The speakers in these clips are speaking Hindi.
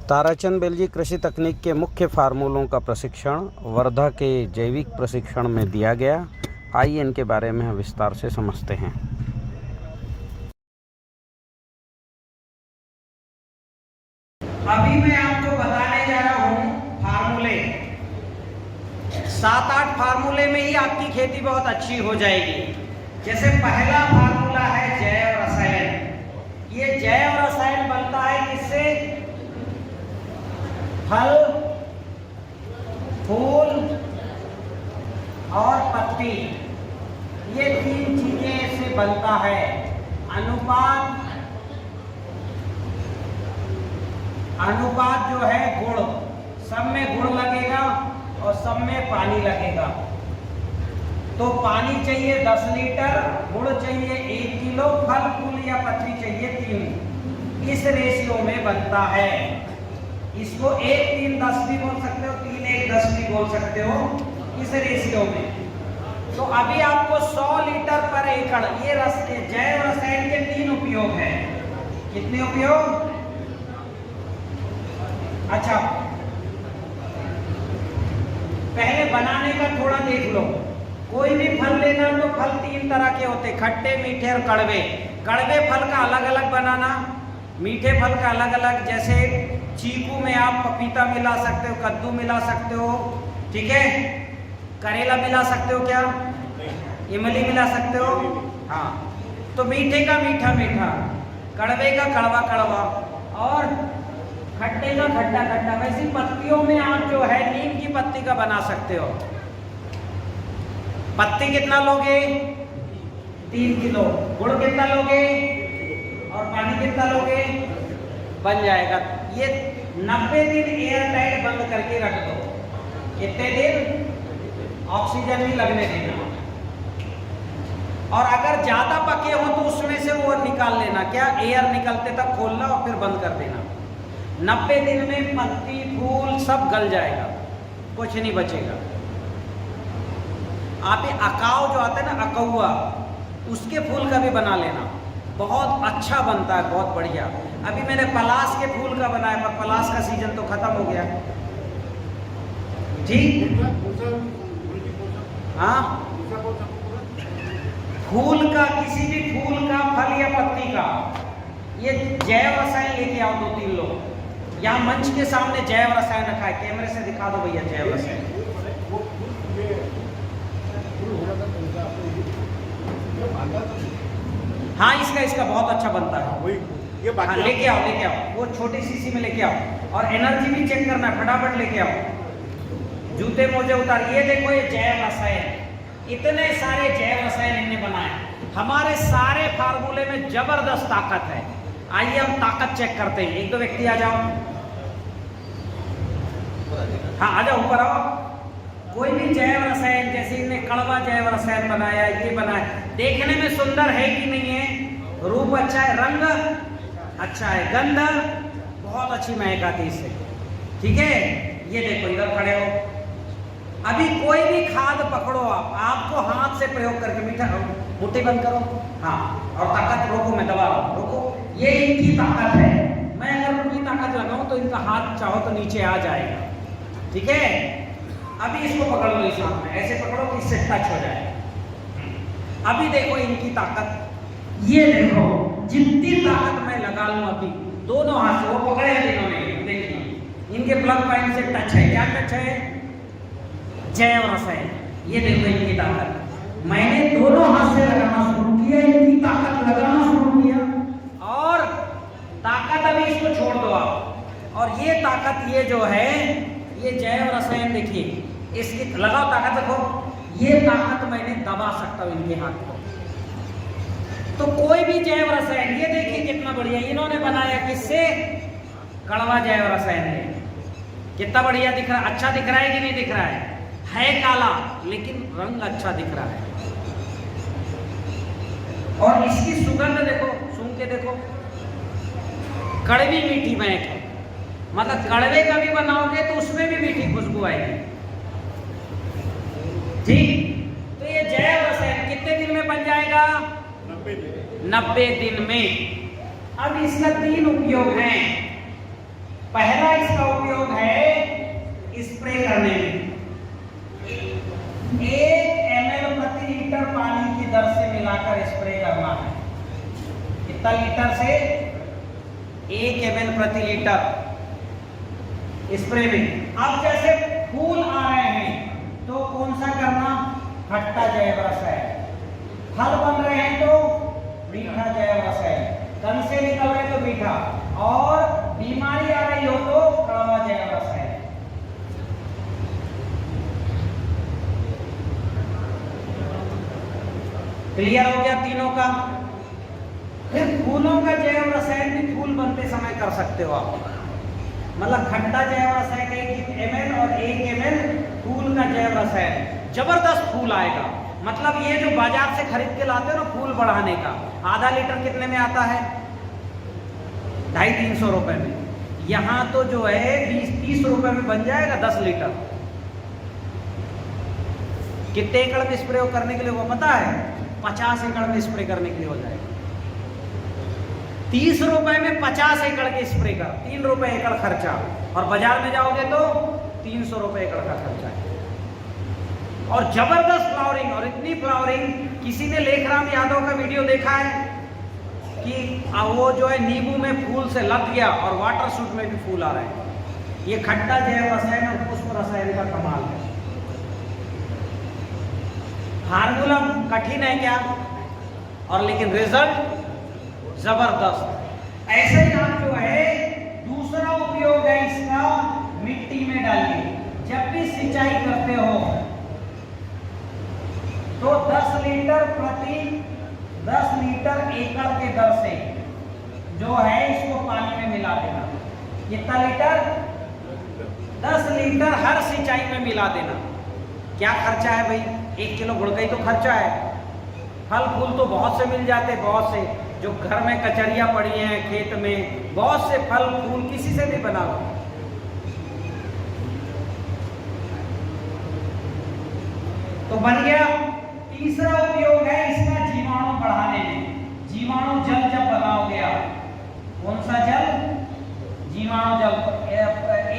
ताराचंद बेलजी कृषि तकनीक के मुख्य फार्मूलों का प्रशिक्षण वर्धा के जैविक प्रशिक्षण में दिया गया। आइए इनके बारे में हम विस्तार से समझते हैं। अभी मैं आपको बताने जा रहा हूँ फार्मूले। 7-8 फार्मूले में ही आपकी खेती बहुत अच्छी हो जाएगी। जैसे पहला फार्मूला है जैव रसायन। ये जैव रसायन बनता है किससे? फल, फूल और पत्ती, ये 3 चीजें से बनता है। अनुपात जो है गुण, सब में गुण लगेगा और सब में पानी लगेगा। तो पानी चाहिए 10 लीटर, गुण चाहिए 1 किलो, फल फूल या पत्ती चाहिए 3। इस रेशियो में बनता है। इसको 1-3-10 भी बोल सकते हो, 3-1-10 भी बोल सकते हो, इस रेशियो में। तो अभी आपको 100 लीटर पर एकड़ ये जैव रसायन के 3 उपयोग है। कितने उपयोग? अच्छा, पहले बनाने का थोड़ा देख लो। कोई भी फल लेना तो फल 3 तरह के होते, खट्टे, मीठे और कड़वे। कड़वे फल का अलग अलग बनाना, मीठे फल का अलग अलग। जैसे चीकू में आप पपीता मिला सकते हो, कद्दू मिला सकते हो, ठीक है, करेला मिला सकते हो, क्या इमली मिला सकते हो। हाँ, तो मीठे का मीठा मीठा, कड़वे का कड़वा कड़वा और खट्टे का खट्टा खट्टा। वैसे पत्तियों में आप जो है नीम की पत्ती का बना सकते हो। पत्ती कितना लोगे? 3 किलो। गुड़ कितना लोगे और पानी कितना लोगे? बन जाएगा। ये 90 दिन एयर टाइट बंद करके रख दो। कितने दिन? ऑक्सीजन भी लगने देना। और अगर ज्यादा पके हो तो उसमें से वो निकाल लेना, क्या एयर निकलते तक खोलना और फिर बंद कर देना। 90 दिन में पत्ती फूल सब गल जाएगा, कुछ नहीं बचेगा। आप ये अकाव जो आता है ना, अकौआ, उसके फूल का भी बना लेना, बहुत अच्छा बनता है, बहुत बढ़िया। अभी मैंने पलाश के फूल का बनाया, पर पलाश का सीजन तो खत्म हो गया। ठीक, हाँ, फूल का, किसी भी फूल का, फल या पत्ती का, ये जैव रसायन लेके आओ 2-3 लोग। यहाँ मंच के सामने जैव रसायन रखा है, कैमरे से दिखा दो भैया जैव रसायन। हाँ, इसका बहुत अच्छा बनता है। हाँ, लेके आओ, वो छोटी शीशी में लेके आओ। और एनर्जी भी चेक करना, फटाफट लेके आओ। जूते मोजे उतार। ये देखो, ये जैव रसायन, इतने सारे जैव रसायन इन्हें बनाए। हमारे सारे फार्मूले में जबरदस्त ताकत है। आइए हम ताकत चेक करते हैं। 1-2 व्यक्ति आ जाओ। हाँ, आ जाओ, ऊपर आओ। कोई भी जैव रसायन, जैसे इन्हें कड़वा जैव रसायन बनाया, ये बनाया, देखने में सुंदर है कि नहीं है? रूप अच्छा है, रंग अच्छा है, गंध बहुत अच्छी महक आती है इससे, ठीक है। ये देखो, इधर खड़े हो। अभी कोई भी खाद पकड़ो आपको हाथ से प्रयोग करके, मीठा मुट्ठी बंद करो, हाँ, और ताकत रोको, मैं दबा रहा हूँ, रोको। ये इनकी ताकत है। मैं अगर पूरी ताकत लगाऊं तो इनका हाथ चाहो तो नीचे आ जाएगा, ठीक है। अभी इसको पकड़ लो, इस हाथ में ऐसे पकड़ो कि इससे टच हो जाए। अभी देखो इनकी ताकत, ये देखो जितनी ताकत मैं लगा लूं अभी दोनों हाथ से, वो पकड़े हैं इन्होंने, देखिए इनके प्लग पॉइंट से टच है। क्या टच है? जैव रसायन। ये देखो इनकी ताकत, मैंने दोनों हाथ से लगाना शुरू किया, इनकी ताकत लगाना शुरू किया, और ताकत अभी इसको छोड़ दो आप। और ये ताकत, ये जो है, ये जैव रसायन देखिए, इसकी लगाओ ताकत, देखो ये ताकत मैंने दबा सकता हूं इनके हाथ को। तो कोई भी जैव रसायन, ये देखिए कितना बढ़िया इन्होंने बनाया, किससे? कड़वा जैव रसायन है। कितना बढ़िया दिख रहा है, अच्छा दिख रहा है कि नहीं दिख रहा है काला, लेकिन रंग अच्छा दिख रहा है। और इसकी सुगंध देखो, सूंघ के देखो, कड़वी मीठी महक है। मतलब कड़वे का भी बनाओगे तो उसमें भी मीठी खुशबू आएगी, ठीक। तो ये जैव रसायन कितने दिन में बन जाएगा? 90 दिन में। अब इसका 3 उपयोग हैं। पहला, करने में 1 ml प्रति लीटर पानी की दर से मिलाकर स्प्रे करना है। कितना लीटर से? 1 ml प्रति लीटर स्प्रे में। अब जैसे फूल आ रहे हैं तो कौन सा करना? खट्टा जैव रसायन। फल बन रहे हैं तो मीठा जैव रसायन। कण से निकल रहे तो मीठा, और बीमारी आ रही हो तो कड़वा जैव रसायन। क्लियर हो गया तीनों का? फिर फूलों का जैव रसायन भी फूल बनते समय कर सकते हो आप। मतलब खट्टा जैव रसायन 1 ml और 1 ml फूल का जैव रसायन। जबरदस्त फूल आएगा। मतलब ये जो बाजार से खरीद के लाते हो ना फूल बढ़ाने का, आधा लीटर कितने में आता है? 250-300 रुपए में। यहाँ तो जो है 20-30 रुपए में बन जाएगा 10 लीटर। कितने एकड़ में स्प्रे करने के लिए वो पता है? 50 एकड़ में स्प्रे करने के लिए हो जाएगा। 30 रुपए में 50 एकड़ के स्प्रे कर, 3 रुपए एकड़ खर्चा, और बाजार में जाओगे तो 300 रुपए एकड़ का खर्चा है। और जबरदस्त फ्लावरिंग, और इतनी फ्लावरिंग, किसी ने लेखराम यादव का वीडियो देखा है कि वो जो है नींबू में फूल से लग गया और वाटर शूट में भी फूल आ रहे हैं। ये खट्टा जैव रसायन और पुष्प रसायन का कमाल है। फार्मूला कठिन है क्या? और लेकिन रिजल्ट जबरदस्त। ऐसे ही आप जो है दूसरा उपयोग है इसका, मिट्टी में डालिए। जब भी सिंचाई करते हो तो 10 लीटर एकड़ के दर से जो है इसको पानी में मिला देना। कितना लीटर? 10 लीटर हर सिंचाई में मिला देना। क्या खर्चा है भाई? 1 किलो गुड़ का ही तो खर्चा है। फल फूल तो बहुत से मिल जाते, बहुत से जो घर में कचरियां पड़ी हैं खेत में, बहुत से फल फूल किसी से भी बना लो। तो बन गया। तीसरा उपयोग है इसका जीवाणु बढ़ाने में। जीवाणु जल जब बनाओगे आप, कौन सा जल? जीवाणु जल।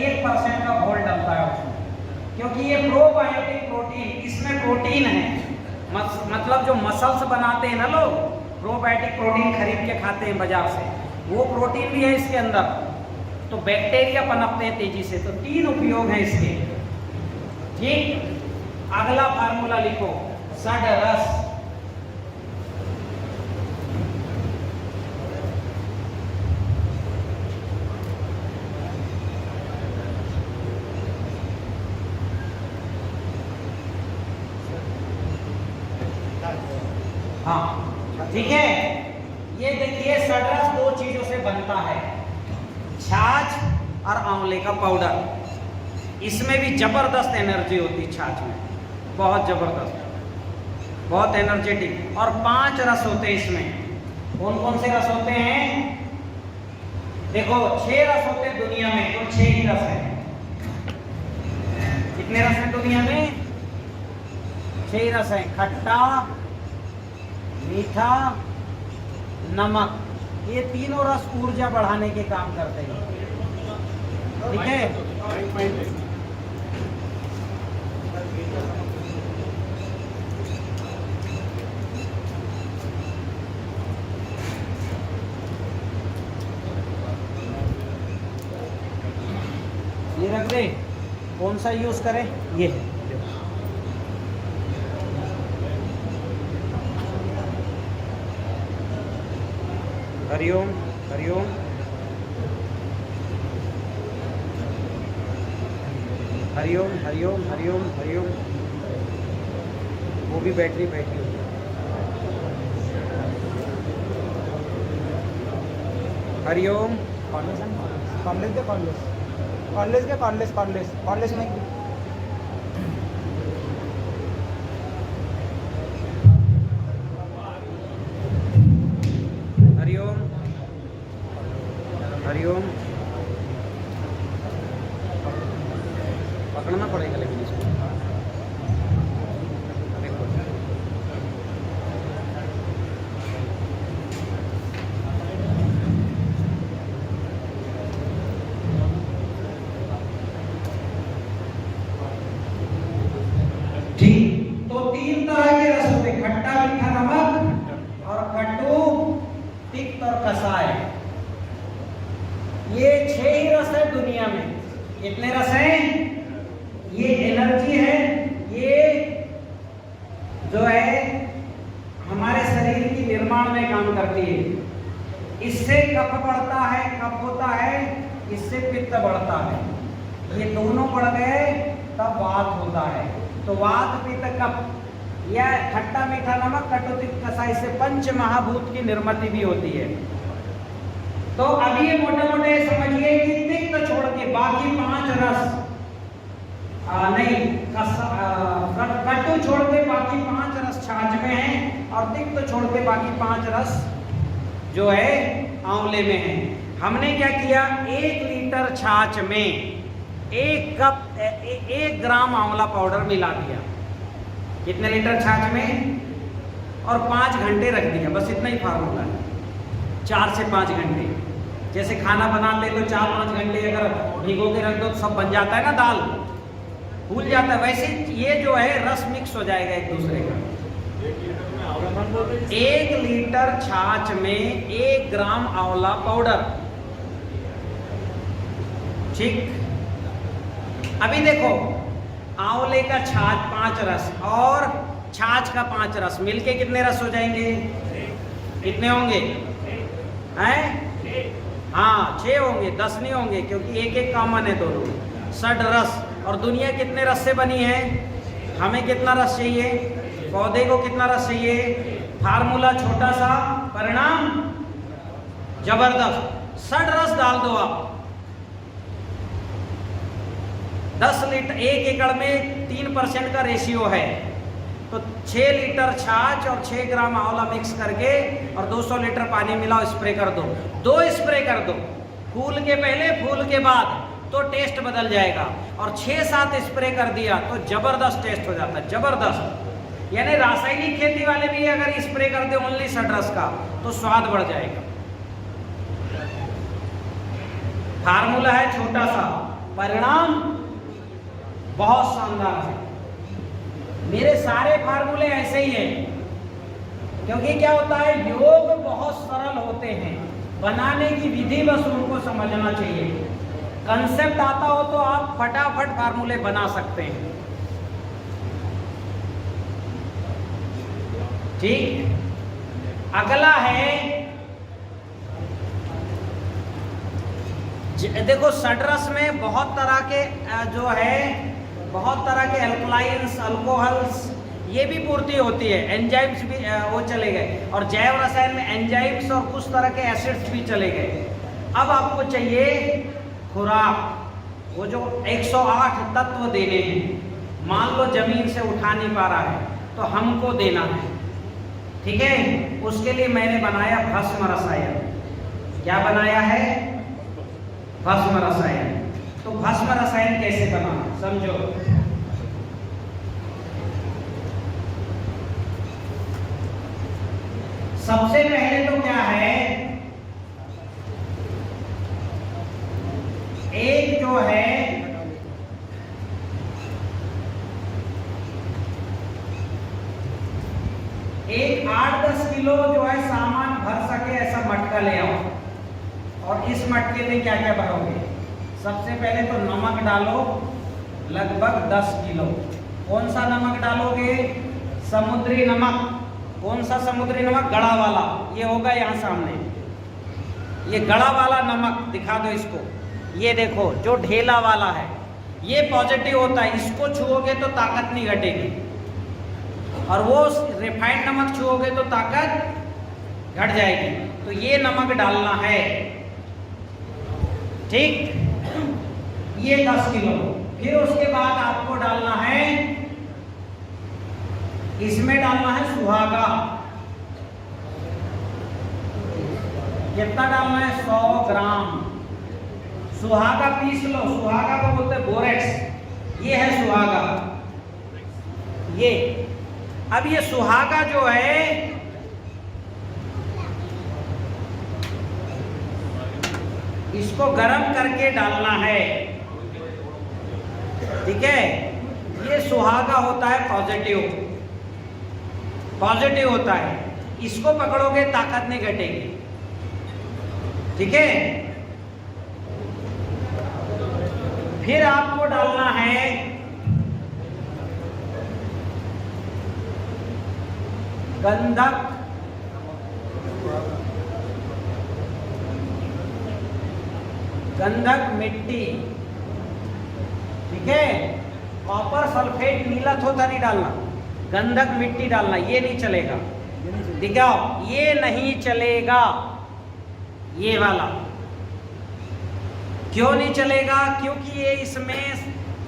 1% का घोल डलता है उसमें, क्योंकि ये प्रोबायोटिक प्रोटीन, इसमें प्रोटीन है। मतलब जो मसल्स बनाते हैं ना लोग, प्रोबायोटिक प्रोटीन खरीद के खाते हैं बाजार से, वो प्रोटीन भी है इसके अंदर। तो बैक्टीरिया पनपते हैं तेजी से। तो 3 उपयोग हैं इसके। ठीक, अगला फार्मूला लिखो, षडरस। हाँ, ठीक है। ये देखिए षडरस 2 चीजों से बनता है, छाछ और आंवले का पाउडर। इसमें भी जबरदस्त एनर्जी होती है छाछ में, बहुत जबरदस्त, बहुत एनर्जेटिक। और 5 रस होते हैं इसमें। कौन कौन से रस होते हैं? देखो 6 रस होते हैं दुनिया में, तो 6 ही रस हैं। कितने रस हैं दुनिया में? 6 रस हैं। खट्टा, मीठा, नमक। ये तीनों रस ऊर्जा बढ़ाने के काम करते हैं। ठीक है। ये रख दे। कौन सा यूज करें? ये हरिओम हरिओम। हरिओम हरिओम हरिओम हरिओम। वो भी बैटरी बैठी हुई है। हरिओम। कॉलेज के कॉलेज में हरिओम हरिओम। पकड़ना पड़ेगा लेकिन इसको। देखो कसाय। ये 6 ही रस है दुनिया में। कितने रस हैं? ये एनर्जी है, ये जो है हमारे शरीर की निर्माण में काम करती है। इससे कफ बढ़ता है, कफ होता है, इससे पित्त बढ़ता है। ये दोनों बढ़ गए तब वात होता है। तो वात पित्त कफ या खट्टा मीठा नमक कटु तिक्त कसाई से पंच महाभूत की निर्मित भी होती है। तो अभी ये मोटे मोटे समझिए कि तिक्त छोड़ के बाकी 5 रस कटु छोड़ के बाकी 5 रस छाछ में हैं और तिक्त छोड़ के बाकी 5 रस जो है आंवले में है। हमने क्या किया, 1 लीटर छाछ में 1 ग्राम आंवला पाउडर मिला दिया। कितने लीटर छाछ में? और 5 घंटे रख दिया। बस इतना ही फार्मूला है, 4 से 5 घंटे। जैसे खाना बनाते तो 4-5 घंटे अगर भिगो के रख दो तो सब बन जाता है ना, दाल फूल जाता है। वैसे ये जो है रस मिक्स हो जाएगा एक दूसरे का। 1 लीटर छाछ में 1 ग्राम आंवला पाउडर। ठीक, अभी देखो आंवले का छाछ 5 रस और छाछ का 5 रस मिलके कितने रस हो जाएंगे? कितने होंगे? हैं? हाँ 6 होंगे, 10 नहीं होंगे, क्योंकि 1 कॉमन है दोनों। 60 रस। और दुनिया कितने रस से बनी है? हमें कितना रस चाहिए? पौधे को कितना रस चाहिए? फार्मूला छोटा सा, परिणाम जबरदस्त। 60 रस डाल दो आप। 10 लीटर 1 एकड़ में 3% का रेशियो है, तो 6 लीटर छाछ और 6 ग्राम आंवला मिक्स करके और 200 लीटर पानी मिलाओ, स्प्रे कर दो। 2 स्प्रे कर दो, फूल के पहले फूल के बाद, तो टेस्ट बदल जाएगा। और 6-7 स्प्रे कर दिया तो जबरदस्त टेस्ट हो जाता है, जबरदस्त। यानी रासायनिक खेती वाले भी अगर स्प्रे कर दे ओनली 60 रस का तो स्वाद बढ़ जाएगा। फार्मूला है छोटा सा, परिणाम बहुत शानदार है। मेरे सारे फार्मूले ऐसे ही हैं, क्योंकि क्या होता है, योग बहुत सरल होते हैं, बनाने की विधि बस उनको समझना चाहिए। कंसेप्ट आता हो तो आप फटाफट फार्मूले बना सकते हैं। ठीक, अगला है देखो सडरस में बहुत तरह के जो है बहुत तरह के अल्कलाइंस, अल्कोहल्स ये भी पूर्ति होती है। एंजाइम्स भी वो चले गए, और जैव रसायन में एंजाइम्स और कुछ तरह के एसिड्स भी चले गए। अब आपको चाहिए खुराक, वो जो 108 तत्व देने हैं। मान लो जमीन से उठा नहीं पा रहा है तो हमको देना है, ठीक है। उसके लिए मैंने बनाया भस्म रसायन। क्या बनाया है? भस्म रसायन। तो भस्म रसायन कैसे बनाना समझो। सबसे पहले तो क्या है, एक जो है एक 8-10 किलो जो है सामान भर सके ऐसा मटका ले आओ। और इस मटके में क्या क्या भरोगे? सबसे पहले तो नमक डालो, लगभग 10 किलो। कौन सा नमक डालोगे? समुद्री नमक। कौन सा समुद्री नमक? गड़ा वाला। ये होगा यहाँ सामने, ये गड़ा वाला नमक दिखा दो इसको। ये देखो जो ढेला वाला है ये पॉजिटिव होता है, इसको छुओगे तो ताकत नहीं घटेगी। और वो रिफाइंड नमक छुओगे तो ताकत घट जाएगी। तो ये नमक डालना है, ठीक। ये 10 किलो। फिर उसके बाद आपको डालना है, इसमें डालना है सुहागा। कितना डालना है? 100 ग्राम सुहागा। पीस लो, सुहागा को बोलते हैं बोरेक्स। ये है सुहागा। ये अब ये सुहागा जो है इसको गर्म करके डालना है, ठीक है। ये सुहागा होता है पॉजिटिव, पॉजिटिव होता है। इसको पकड़ोगे ताकत नहीं घटेगी। ठीक है। फिर आपको डालना है गंधक, गंधक मिट्टी, ठीक है। कॉपर सल्फेट नीला थोथा नहीं डालना, गंधक मिट्टी डालना, ये नहीं चलेगा। दिखाओ, ये नहीं चलेगा, ये वाला क्यों नहीं चलेगा? क्योंकि ये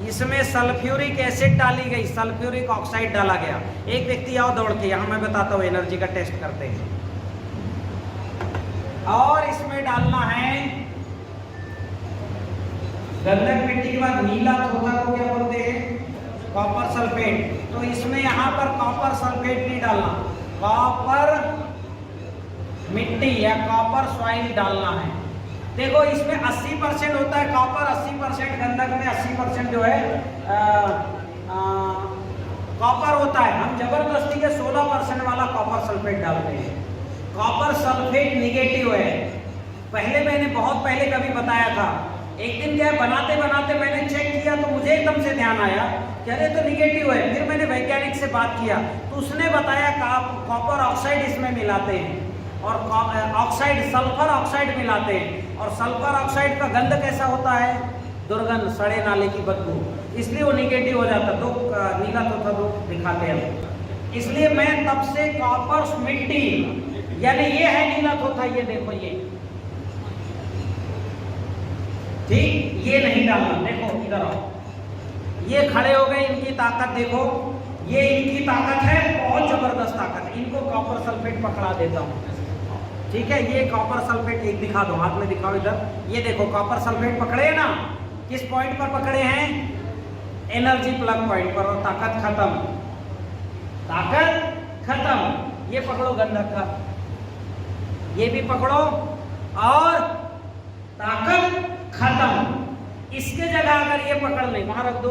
इसमें सल्फ्यूरिक एसिड डाली गई, सल्फ्यूरिक ऑक्साइड डाला गया। एक व्यक्ति आओ दौड़ के, यहां मैं बताता हूं, एनर्जी का टेस्ट करते हैं। और इसमें डालना है गंधक मिट्टी के बाद नीला थोथा को क्या बोलते हैं? Copper sulphate. तो इसमें यहां पर कॉपर सल्फेट नहीं डालना, कॉपर मिट्टी या कॉपर सॉइल डालना है। देखो इसमें 80% होता है कॉपर, 80% गंधक में 80% जो है कॉपर होता है। हम जबरदस्ती के 16% वाला कॉपर सल्फेट डालते हैं। कॉपर सल्फेट निगेटिव है। पहले मैंने बहुत पहले कभी बताया था, एक दिन क्या बनाते बनाते मैंने चेक किया तो मुझे एकदम से ध्यान आया कि अरे तो निगेटिव है। फिर मैंने वैज्ञानिक से बात किया तो उसने बताया कॉपर ऑक्साइड इसमें मिलाते हैं और ऑक्साइड सल्फर ऑक्साइड मिलाते हैं, और सल्फर ऑक्साइड का गंध कैसा होता है? दुर्गंध, सड़े नाले की बदबू, इसलिए वो निगेटिव हो जाता। तो नीला थोथा तो दिखाते हैं। इसलिए मैं तब से कॉपर मिट्टी, यानी ये है नीला थोथा, ये देखो ये ठीक, ये नहीं डालना। देखो इधर आओ, ये खड़े हो गए, इनकी ताकत देखो, ये इनकी ताकत है, बहुत जबरदस्त ताकत है। इनको कॉपर सल्फेट पकड़ा देता हूँ, ठीक है। ये कॉपर सल्फेट एक दिखा दो, हाथ में दिखाओ इधर, ये देखो कॉपर सल्फेट पकड़े हैं ना, किस पॉइंट पर पकड़े हैं? एनर्जी प्लग पॉइंट पर, और ताकत खत्म, ताकत खत्म। ये पकड़ो गंधक का, ये भी पकड़ो, और ताकत खत्म। इसके जगह अगर ये पकड़ लें, वहां रख दो,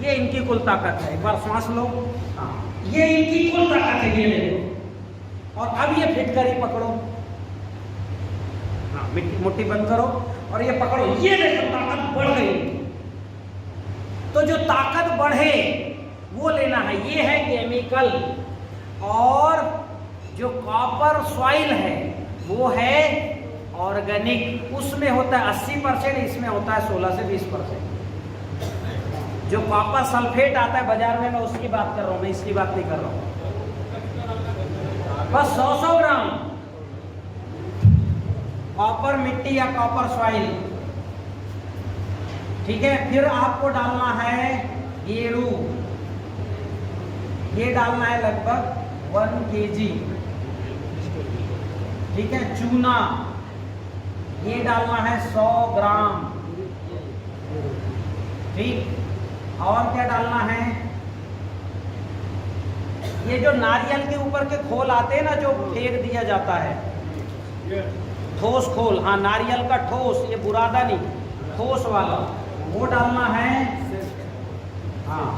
ये इनकी कुल ताकत है। एक बार सांस लो, हाँ, ये इनकी कुल ताकत है, ये देखो। और अब ये फिट करी पकड़ो, हाँ, मुट्ठी बंद करो और ये पकड़ो, ये देखो ताकत बढ़ गई। तो जो ताकत बढ़े वो लेना है। ये है केमिकल, और जो कॉपर सॉइल है वो है ऑर्गेनिक। उसमें होता है 80%, इसमें होता है 16 से 20%। जो कॉपर सल्फेट आता है बाजार में, मैं उसकी बात कर रहा हूँ, मैं इसकी बात नहीं कर रहा हूँ। बस 100 ग्राम कॉपर मिट्टी या कॉपर सॉइल, ठीक है। फिर आपको डालना है गेरू, ये डालना है लगभग 1 kg, ठीक है। चूना, ये डालना है 100 ग्राम, ठीक। और क्या डालना है? ये जो नारियल के ऊपर के खोल आते हैं ना, जो फेंक दिया जाता है, ठोस खोल, हाँ, नारियल का ठोस, ये बुरादा नहीं, ठोस वाला, वो डालना है। हाँ,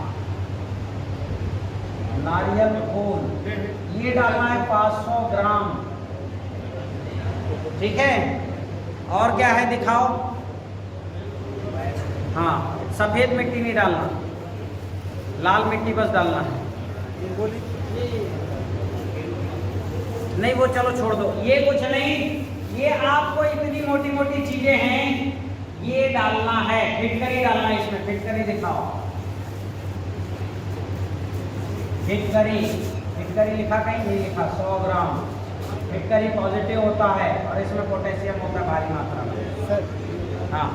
नारियल खोल, ये डालना है 500 ग्राम, ठीक है। और क्या है दिखाओ? हाँ, सफेद मिट्टी नहीं डालना, लाल मिट्टी बस डालना है। नहीं वो चलो छोड़ दो, ये कुछ नहीं, ये आपको इतनी मोटी मोटी चीजें हैं, ये डालना है। फिटकरी डालना है इसमें, फिटकरी दिखाओ, फिटकरी, फिटकरी लिखा कहीं नहीं लिखा, 100 ग्राम। फिटकरी पॉजिटिव होता है और इसमें पोटेशियम होता है भारी मात्रा में। हाँ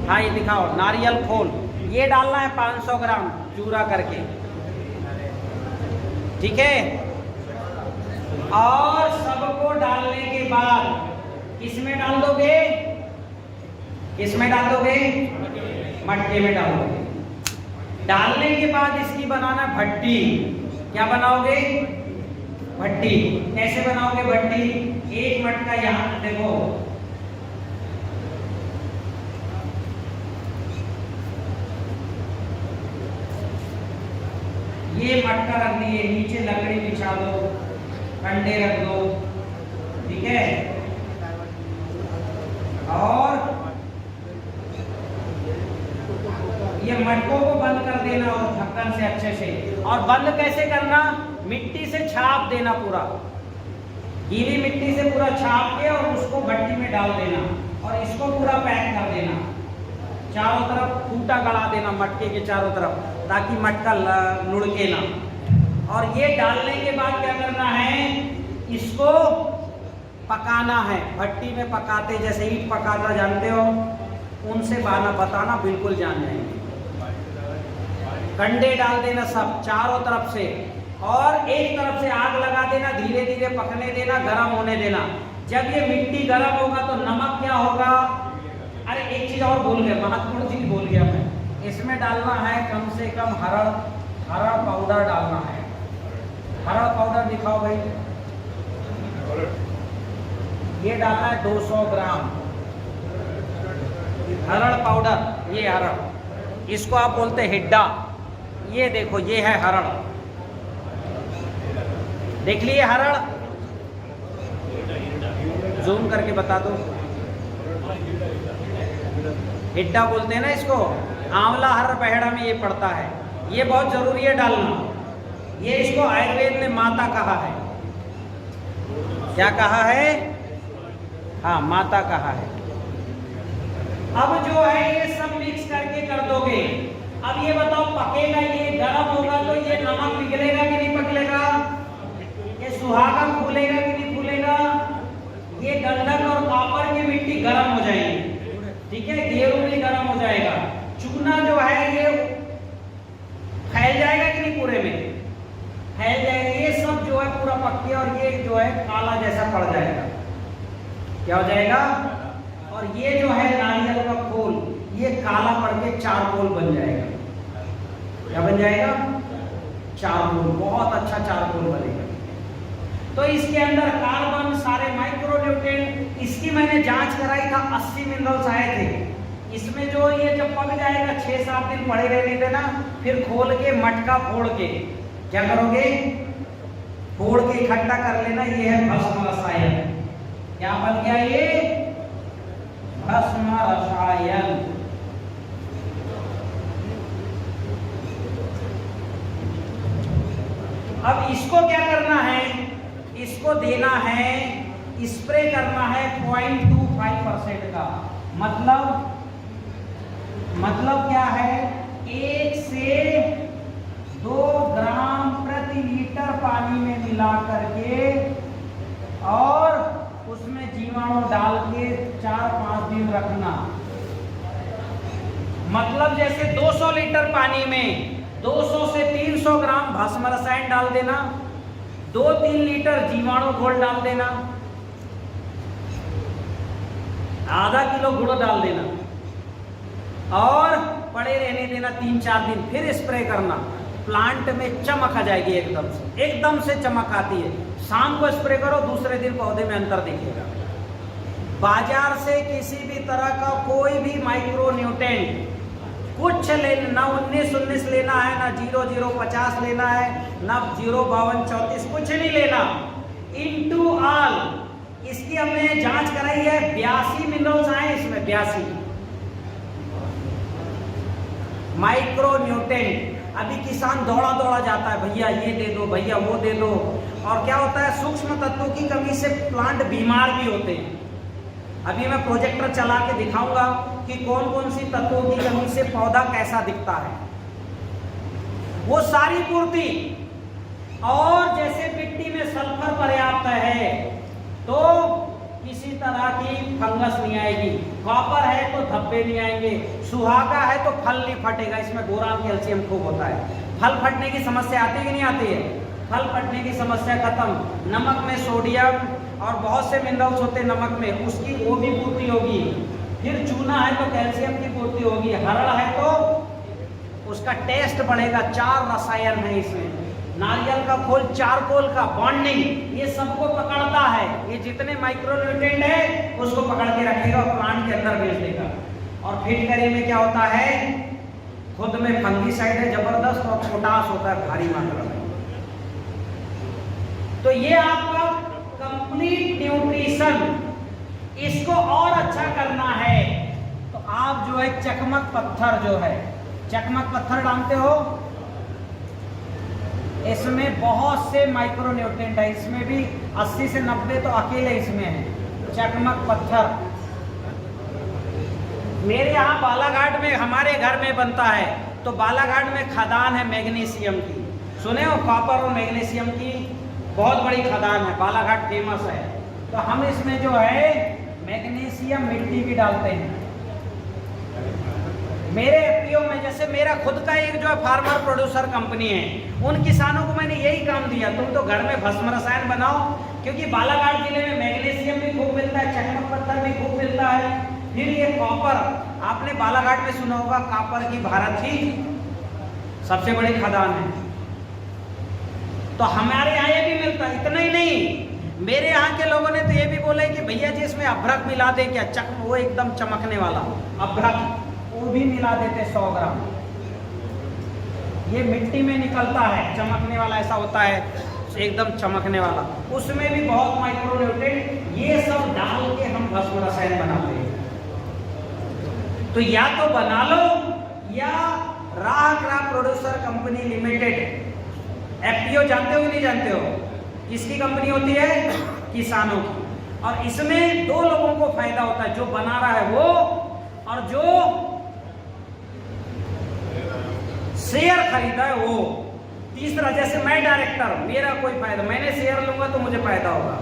हाँ, ये दिखाओ, नारियल खोल, ये डालना है 500 ग्राम चूरा करके, ठीक है। और सबको डालने के बाद किसमें डाल दोगे? किसमें डाल दोगे? मटके में डाल दोगे। डालने के बाद इसकी बनाना भट्टी। क्या बनाओगे? भट्टी। कैसे बनाओगे भट्टी? एक मटका यहां देखो, ये मटका रख दिए, नीचे लकड़ी बिछा दो, कंडे रख दो, ठीक है। ये मटकों को बंद कर देना और ढक्कन से अच्छे से। और बंद कैसे करना? मिट्टी से छाप देना, पूरा गीली मिट्टी से पूरा छाप के और उसको भट्टी में डाल देना और इसको पूरा पैक कर देना। चारों तरफ खूंटा गड़ा देना मटके के चारों तरफ, ताकि मटका लुढ़के ना। और ये डालने के बाद क्या करना है? इसको पकाना है, भट्टी में पकाते, जैसे ईंट पकाना जानते हो, उनसे बताना बिल्कुल जान जाएंगे। कंडे डाल देना सब चारों तरफ से, और एक तरफ से आग लगा देना, धीरे धीरे पकने देना, गर्म होने देना। जब ये मिट्टी गर्म होगा तो नमक क्या होगा? अरे एक चीज और भूल गया, महत्वपूर्ण चीज भूल गया मैं। इसमें डालना है कम से कम हरड़ पाउडर डालना है। हरड़ पाउडर दिखाओ भाई, ये डालना है 200 ग्राम हरड़ पाउडर। ये हरड़, इसको आप बोलते हैं हिड्डा। ये देखो, ये है हरड़, देख लिए हरड़, जूम करके बता दो। हिड्डा बोलते हैं ना इसको। आंवला हर पहेड़ा में ये पड़ता है, ये बहुत जरूरी है डालना। ये इसको आयुर्वेद ने माता कहा है। क्या कहा है? हाँ, माता कहा है। अब जो है ये सब मिक्स करके कर दोगे। अब ये बताओ, पकेगा ये, गर्म होगा तो ये नमक पिघलेगा कि नहीं पिघलेगा? ये सुहागा फूलेगा कि नहीं फूलेगा? ये गंधक और कॉपर की मिट्टी गर्म हो जाएगी, ठीक है, गेरू भी गर्म हो जाएगा। चूना जो है ये फैल जाएगा कि नहीं? पूरे में फैल जाएगा। ये सब जो है पूरा पक गया और ये जो है काला जैसा पड़ जाएगा। क्या हो जाएगा? और ये जो है नारियल का फूल, ये काला पड़ के चारकोल बन जाएगा। क्या बन जाएगा? चारकोल। बहुत अच्छा चारकोल बनेगा। तो इसके अंदर कार्बन, सारे माइक्रोन्यूट्रिएंट, इसकी मैंने जांच कराई था, 80 मिनरल्स आए थे इसमें। जो ये जब पक जाएगा 6-7 दिन पड़े रहने देना, फिर खोल के मटका फोड़ के क्या करोगे? फोड़ के इकट्ठा कर लेना। ये है भस्म रसायन। क्या बन गया ये? भस्म रसायन। अब इसको क्या करना है? इसको देना है, स्प्रे करना है 0.25% का। मतलब क्या है? 1 से 2 ग्राम प्रति लीटर पानी में मिला करके और उसमें जीवाणु डाल के 4-5 दिन रखना। मतलब जैसे 200 लीटर पानी में 200 से 300 ग्राम भस्म रसायन डाल देना, 2-3 लीटर जीवाणु घोल डाल देना, आधा किलो गुड़ डाल देना और पड़े रहने देना 3-4 दिन। फिर स्प्रे करना। प्लांट में चमक आ जाएगी, एकदम से चमक आती है। शाम को स्प्रे करो, दूसरे दिन पौधे में अंतर दिखेगा। बाजार से किसी भी तरह का कोई भी माइक्रो न्यूट्रेंट कुछ लेना, ना 19-19 लेना है, ना 0050 लेना है, ना 05234, कुछ नहीं लेना। इनटू ऑल इसकी हमने जांच कराई है, 82 मिनरल्स आए इसमें, 82 माइक्रो न्यूट्रेंट। अभी किसान दौड़ा जाता है, भैया ये दे दो, भैया वो दे दो। और क्या होता है? सूक्ष्म तत्वों की कमी से प्लांट बीमार भी होते हैं। अभी मैं प्रोजेक्टर चला के दिखाऊंगा कि कौन कौन सी तत्वों की कमी से पौधा कैसा दिखता है, वो सारी पूर्ति। और जैसे मिट्टी में सल्फर पर्याप्त है तो किसी तरह की फंगस नहीं आएगी, कॉपर है तो धब्बे नहीं आएंगे, सुहागा है तो फल नहीं फटेगा, इसमें बोरान कैल्शियम खूब होता है। फल फटने की समस्या आती है कि नहीं आती है? फल फटने की समस्या खत्म। नमक में सोडियम और बहुत से मिनरल्स होते हैं नमक में, उसकी वो भी पूर्ति होगी। फिर चूना है तो कैल्शियम की पूर्ति होगी, हरड़ है तो उसका टेस्ट बढ़ेगा। 4 रसायन है इसमें। नारियल का खोल, चारकोल का बॉन्डिंग, ये सबको पकड़ता है। ये जितने माइक्रोन्यूट्रिएंट है उसको पकड़ के रखेगा और प्लांट के अंदर भेज देगा। और फिटकरी में क्या होता है? खुद में फंगीसाइड है जबरदस्त और पोटास होता है भारी मात्रा में। तो ये आपका कंप्लीट न्यूट्रिशन। इसको और अच्छा करना है तो आप जो है चकमक पत्थर जो है, चकमक पत्थर डालते हो, इसमें बहुत से माइक्रो न्यूट्रिएंट है, इसमें भी 80 से 90 तो अकेले इसमें है। चकमक पत्थर मेरे यहाँ बालाघाट में हमारे घर में बनता है, तो बालाघाट में खदान है मैग्नीशियम की, सुने हो, कॉपर और मैग्नीशियम की बहुत बड़ी खदान है, बालाघाट फेमस है। तो हम इसमें जो है मैग्नीशियम मिट्टी भी डालते हैं। मेरे एफपीओ में जैसे मेरा खुद का एक जो है फार्मर प्रोड्यूसर कंपनी है, उन किसानों को मैंने यही काम दिया, तुम तो घर में भस्म रसायन बनाओ, क्योंकि बालाघाट जिले में मैग्नीशियम भी खूब मिलता है, चकमक पत्थर भी खूब मिलता है। फिर ये कॉपर, आपने बालाघाट में सुना होगा कॉपर की भारत की सबसे बड़ी खदान है, तो हमारे यहाँ ये भी मिलता है। इतना ही नहीं, मेरे यहाँ के लोगों ने तो ये भी बोला है कि भैया जी इसमें अभ्रक मिला दे क्या, वो एकदम चमकने वाला अभ्रक, वो भी मिला देते 100 ग्राम। ये मिट्टी में निकलता है, चमकने वाला ऐसा होता है, एकदम चमकने वाला, उसमें भी बहुत माइक्रो न्यूट्रिएंट, ये सब डाल के हम भस्म रसायन बनाते हैं। तो या तो बना लो, या राह crop producer company limited, FPO जानते हो नहीं जानते हो, किसकी कंपनी होती है, किसानों की। और इसमें दो लोगों को फायदा होता है, जो बना रहा है वो, और जो शेयर खरीदा है वो। तीसरा, जैसे मैं डायरेक्टर, मेरा कोई फायदा, मैंने शेयर लूंगा तो मुझे फायदा होगा,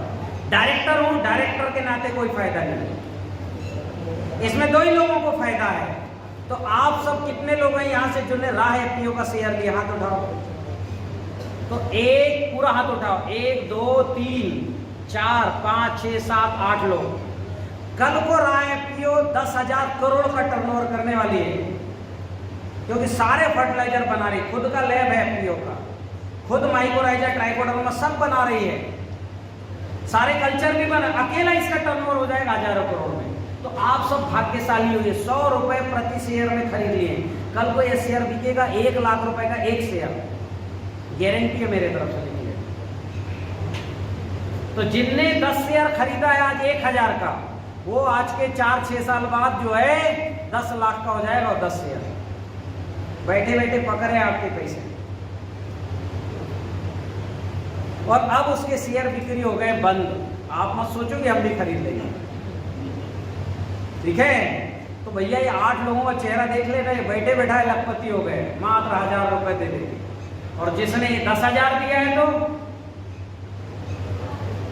डायरेक्टर हूं, डायरेक्टर के नाते कोई फायदा नहीं, इसमें दो ही लोगों को फायदा है। तो आप सब कितने लोग हैं यहां से जिन्होंने राह एफपीओ का शेयर लिया, हाथ उठाओ। तो एक पूरा हाथ उठाओ, 1 2 3 4 5 6 7 8 लोग। कल को राह एफपीओ 10,000 करोड़ का टर्नओवर करने वाली है, क्योंकि सारे फर्टिलाइजर बना रही, खुद का लैब है एफपीओ का, खुद माइक्रोराइजर ट्राइकोडर्मा सब बना रही है, सारे कल्चर भी बना, अकेला इसका टर्नओवर हो जाएगा हजारों करोड़ में। तो आप सब भाग्यशाली हुए, 100 रुपए प्रति शेयर में खरीद लिए, कल को यह शेयर बिकेगा 1 लाख रुपए का एक शेयर, गारंटी है मेरे तरफ से लिखिए। तो जिनने 10 शेयर खरीदा है आज 1000 का, वो आज के 4-6 साल बाद जो है 10 लाख का हो जाएगा, और 10 शेयर बैठे बैठे पकड़े आपके पैसे, और अब उसके शेयर बिक्री हो गए बंद। आप मत सोचो कि हम भी खरीद लेंगे, ठीक है। तो भैया ये 8 लोगों का चेहरा देख लेना, ये बैठे बैठाए लखपति हो गए, मात्र 1000 रुपए दे देंगे, और जिसने 10,000 दिया है तो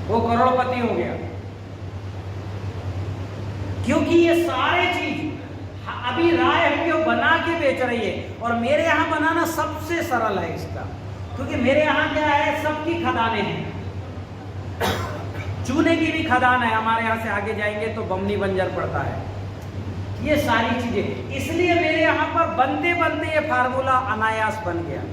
वो करोड़पति हो गया, क्योंकि ये सारे चीज अभी राह एफपीओ बना के बेच रही है। और मेरे यहाँ बनाना सबसे सरल है इसका, क्योंकि मेरे यहाँ क्या है, सबकी खदानें हैं, चूने की भी खदान है, हमारे यहाँ से आगे जाएंगे तो बमनी बंजर पड़ता है, ये सारी चीजें। इसलिए मेरे यहाँ पर बनते बनते ये फार्मूला अनायास बन गया।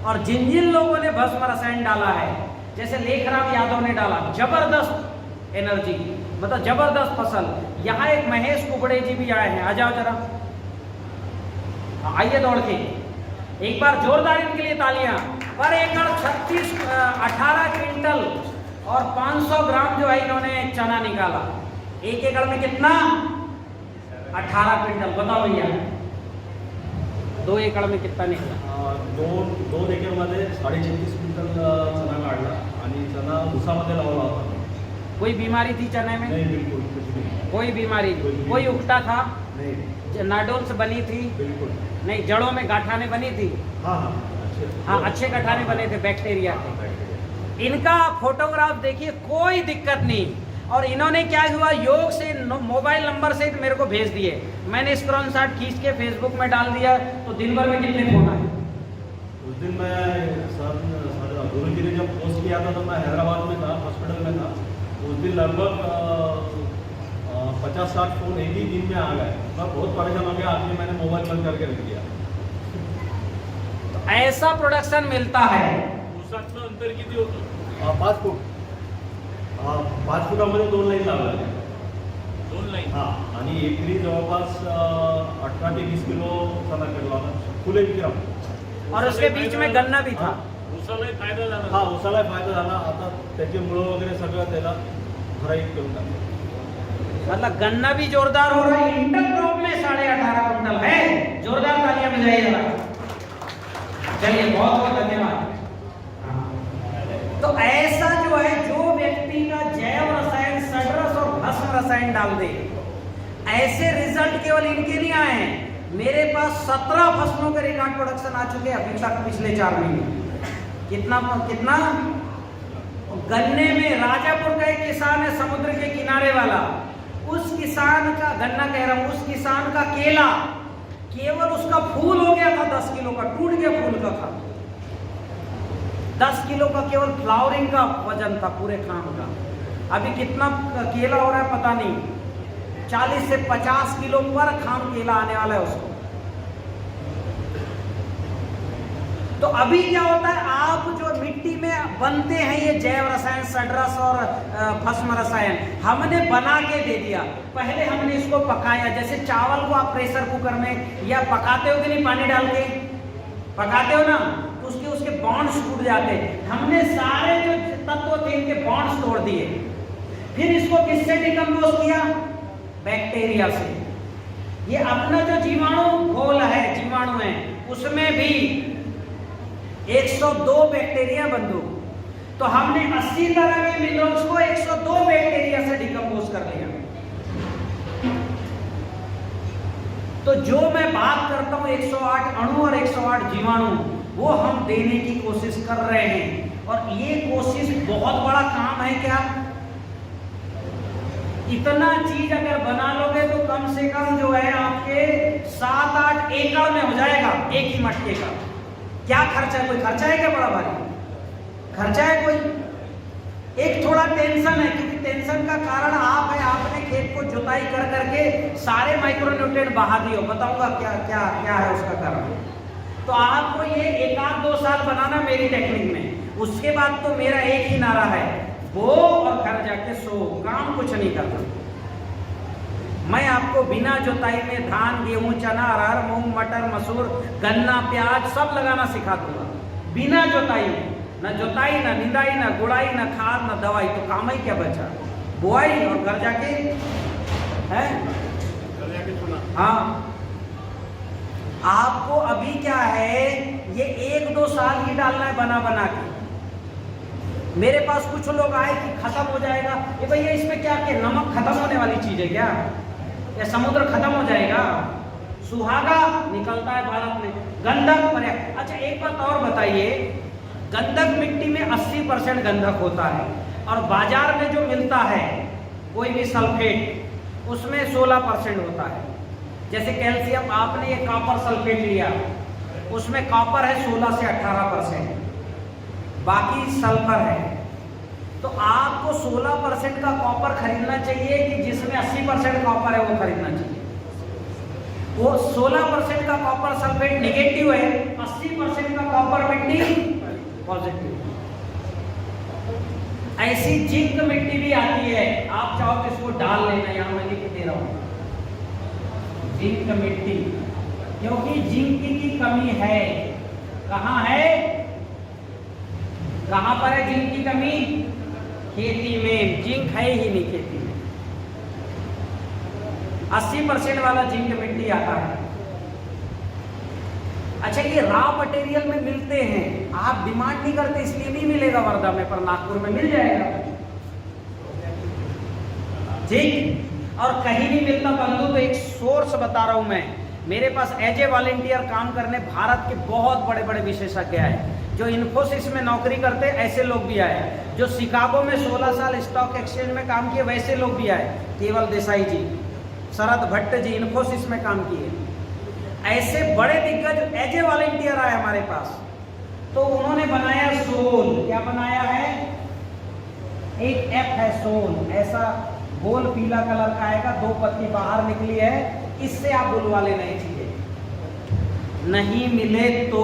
और जिन जिन लोगों ने भस्म रसायन डाला है, जैसे लेखराम यादव ने डाला, जबरदस्त एनर्जी, मतलब जबरदस्त फसल। यहाँ एक महेश कुबड़े जी भी आए हैं, आ जाओ जरा, आइए दौड़ के, एक बार जोरदार इनके लिए तालियां। पर एकड़ 18 क्विंटल और 500 ग्राम जो है इन्होंने चना निकाला। 1 एकड़ में कितना, 18 क्विंटल। बताओ भैया 2 एकड़ में कितना निकला? 2 एकरमध्ये 36.5 क्विंटल चना काढला आणि चना ऊसामध्ये लावला होता। कोई बीमारी थी चने में? नहीं, बिल्कुल कुछ नहीं, कोई बीमारी, कोई उगटा था नहीं, नाडोल्स बनी थी? बिल्कुल नहीं। जड़ों में गाठाने बनी थी? हाँ हाँ हाँ, अच्छे गठाने बने थे बैक्टीरिया के। इनका फोटोग्राफ देखिए, कोई दिक्कत नहीं। और इन्होंने क्या हुआ, योग से मोबाइल नंबर से मेरे को भेज दिए, मैंने स्क्रीनशॉट खींच के फेसबुक में डाल दिया। तो दिन भर में कितने फोन आए? उस दिन मैं सर गुरु जी ने जब पोस्ट किया था तो मैं हैदराबाद में था, हॉस्पिटल में था। उस दिन लगभग 50-60 फोन एक ही दिन में आ गए। मैं बहुत परेशान हो गया, आदमी मैंने मोबाइल बंद करके रख दिया। तो ऐसा प्रोडक्शन मिलता है। अंतर किती होतं? 5 फूट, 5 फुटामध्ये 2 लाईन लावल्या. 2 लाईन? हां, आणि एकरी जवळपास 18 ते 20 किलो चना केला होता, फुले विक्रम. और उसके बीच में गन्ना भी था। ऊसालाही फायदा झाला? हा, ऊसाला फायदा झाला. आता त्याचे मुळं वगैरे सगळं त्याला भराईत करून टाकलं. मतलब गन्ना भी जोरदार हो रहा है। इंटरक्रॉप में 18.5 क्विंटल है। जोरदार तालियां बजाइए जरा। चलिए, बहुत बहुत धन्यवाद। तो ऐसा जो है, जो व्यक्ति का जैव रसायन, षड्रस और भस्म रसायन डाल दे, ऐसे रिजल्ट केवल इनके नहीं आए हैं। मेरे पास 17 फसलों के रिकॉर्ड प्रोडक्शन आ चुके हैं अभी तक, पिछले 4 महीने। कितना गन्ने में राजापुर का एक किसान है, समुद्र के किनारे वाला, उस किसान का, गन्ना कह रहा हूं, उस किसान का केला केवल उसका फूल हो गया था 10 किलो का, टूट गया फूल का था। 10 किलो का केवल फ्लावरिंग का वजन था पूरे खाम का। अभी कितना केला हो रहा है पता नहीं, 40 से 50 किलो पर खाम केला आने वाला है उसको। तो अभी क्या होता है, आप जो मिट्टी में बनते हैं ये जैव रसायन, षड्रस और भस्म रसायन, हमने बना के दे दिया। पहले हमने इसको पकाया, जैसे चावल को आप प्रेशर कुकर में या पकाते हो कि नहीं, पानी डाल के पकाते हो ना, तो उसके बॉन्ड्स टूट जाते हैं। हमने सारे जो तत्व थे इनके बॉन्ड्स तोड़ दिए। फिर इसको किससे डिकम्पोज किया? बैक्टीरिया से। ये अपना जो जीवाणु घोल है, जीवाणु है, उसमें भी 102 बैक्टीरिया बंधु। तो हमने 80 तरह के मिनरल्स को 102 बैक्टीरिया से डिकम्पोज कर लिया। तो जो मैं बात करता हूं 108 अणु और 108 जीवाणु, वो हम देने की कोशिश कर रहे हैं। और ये कोशिश बहुत बड़ा काम है। क्या इतना चीज अगर बना लोगे तो कम से कम जो है आपके 7-8 एकड़ में हो जाएगा एक ही मटके का। क्या खर्चा है? कोई खर्चा है क्या बड़ा भारी? खर्चा है कोई? एक थोड़ा टेंशन है, क्योंकि टेंशन का कारण आप है, आपने खेत को जुताई कर करके सारे माइक्रोन्यूट्रिएंट बहा दिए। बताऊंगा क्या क्या क्या है उसका कारण। तो आपको ये 1-2 साल बनाना मेरी टेक्निक में। उसके बाद तो मेरा एक ही नारा है, बो और घर जाके सो, काम कुछ नहीं करता। मैं आपको बिना जुताई में धान, गेहूं, चना, अरहर, मूंग, मटर, मसूर, गन्ना, प्याज सब लगाना सिखा दूंगा बिना जुताई में। न जुताई, न निदाई, न गुड़ाई, न खाद, न दवाई, तो काम ही क्या बचा? बुआई और घर जाके है। हाँ, आपको अभी क्या है, ये 1-2 साल ही डालना है बना बना के। मेरे पास कुछ लोग आए कि खत्म हो जाएगा, ये भैया इसमें क्या कि नमक खत्म होने वाली चीज है क्या, या समुद्र खत्म हो जाएगा? सुहागा निकलता है भारत में, गंधक पर्याप्त। अच्छा एक बात और बताइए, गंधक मिट्टी में 80% गंधक होता है, और बाजार में जो मिलता है कोई भी सल्फेट उसमें 16% होता है। जैसे कैल्शियम, आपने ये कॉपर सल्फेट लिया, उसमें कॉपर है 16 से 18%, बाकी सल्फर है। तो आपको 16% का कॉपर खरीदना चाहिए कि जिसमें 80% कॉपर है वो खरीदना चाहिए। वो 16% का कॉपर सल्फेट निगेटिव है, 80% का कॉपर मिट्टी पॉजिटिव। ऐसी जिंक मिट्टी भी आती है, आप चाहो तो इसको डाल लेना, यहां मैं लिख दे रहा हूं जिंक मिट्टी, क्योंकि जिंक की कमी है। कहां है? कहां पर है जिंक की कमी? खेती में। जिंक है ही नहीं खेती में। 80% वाला जिंक मिट्टी आता है। अच्छा, ये रॉ मटेरियल में मिलते हैं, आप डिमांड नहीं करते इसलिए नहीं मिलेगा वर्धा में, पर नागपुर में मिल जाएगा। ठीक, और कहीं नहीं मिलता बंधु। तो एक सोर्स बता रहा हूं मैं, मेरे पास एज ए वॉलंटियर काम करने भारत के बहुत बड़े बड़े विशेषज्ञ आए, जो इन्फोसिस में नौकरी करते ऐसे लोग भी आए, जो शिकागो में 16 साल स्टॉक एक्सचेंज में काम किए वैसे लोग भी आए, केवल देसाई जी, शरद भट्ट जी इन्फोसिस में काम किए। ऐसे बड़े दिग्गज एज ए वॉलंटियर आए हमारे पास। तो उन्होंने बनाया सोल। क्या बनाया है? एक एप है सोल, ऐसा गोल पीला कलर का आएगा, 2 पत्ती बाहर निकली है, इससे आप बुलवा लेना ये चीजें। नहीं मिले तो,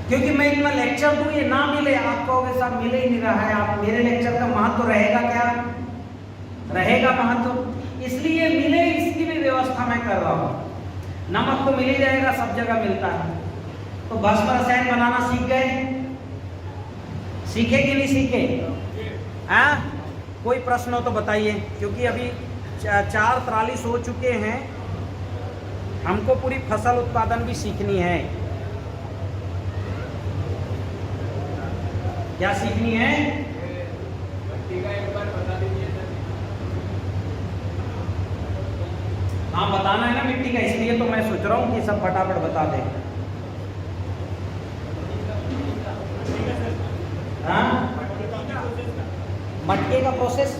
क्योंकि मैं इतना लेक्चर दूं, ये ना मिले, आप कहोगे साहब मिले ही नहीं रहा है, आप मेरे लेक्चर का महत्व तो रहेगा क्या? रहेगा महत्व, इसलिए मिले इसकी भी व्यवस्था मैं कर रहा हूं। नमक तो मिल ही जाएगा, सब जगह मिलता है। तो भस्म रसायन बनाना सीख गए? सीखे कि नहीं सीखे? कोई प्रश्न हो तो बताइए, क्योंकि अभी 4:43 हो चुके हैं। हमको पूरी फसल उत्पादन भी सीखनी है। क्या सीखनी है? हाँ बताना है ना मिट्टी का, इसलिए तो मैं सोच रहा हूँ कि सब फटाफट बता दें। हाँ मटके का प्रोसेस,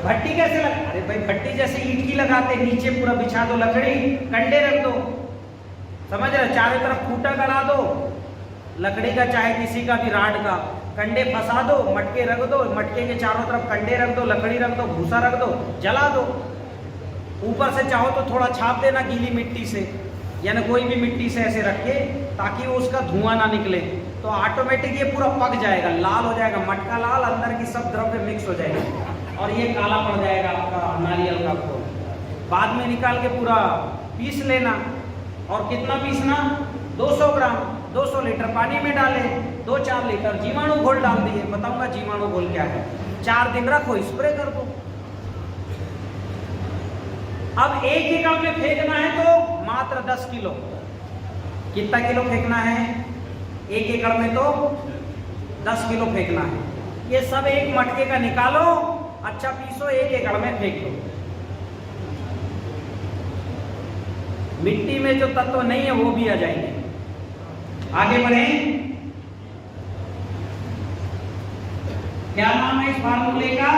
भट्टी कैसे लगा? अरे भाई भट्टी जैसे ईंट की लगाते, नीचे पूरा बिछा दो लकड़ी, कंडे रख दो, समझ रहे, चारों तरफ खूंटा गड़ा दो लकड़ी का, चाहे किसी का भी राड का, कंडे फंसा दो, मटके रख दो, मटके के चारों तरफ कंडे रख दो, लकड़ी रख दो, भूसा रख दो, जला दो। ऊपर से चाहो तो थोड़ा छाप देना गीली मिट्टी से, यानी कोई भी मिट्टी से ऐसे रख के, ताकि वो उसका धुआं ना निकले, तो ऑटोमेटिक ये पूरा पक जाएगा, लाल हो जाएगा, मटका लाल, अंदर की सब द्रव्य मिक्स हो जाएगी और ये काला पड़ जाएगा आपका नारियल का खोल। बाद में निकाल के पूरा पीस लेना, और कितना पीसना? 200 ग्राम, 200 लीटर पानी में डाले, 2-4 लीटर जीवाणु घोल डाल दिए। बताऊंगा जीवाणु घोल क्या है। 4 दिन रखो, स्प्रे कर दो। अब 1 एकड़ में फेंकना है तो मात्र 10 किलो। कितना किलो फेंकना है? 1 एकड़ में तो 10 किलो फेंकना है। ये सब एक मटके का निकालो, अच्छा पीसो, 1 एकड़ में फेंक दो। मिट्टी में जो तत्व नहीं है वो भी आ जाएंगे। आगे बढ़े, क्या नाम है इस फार्मूले का?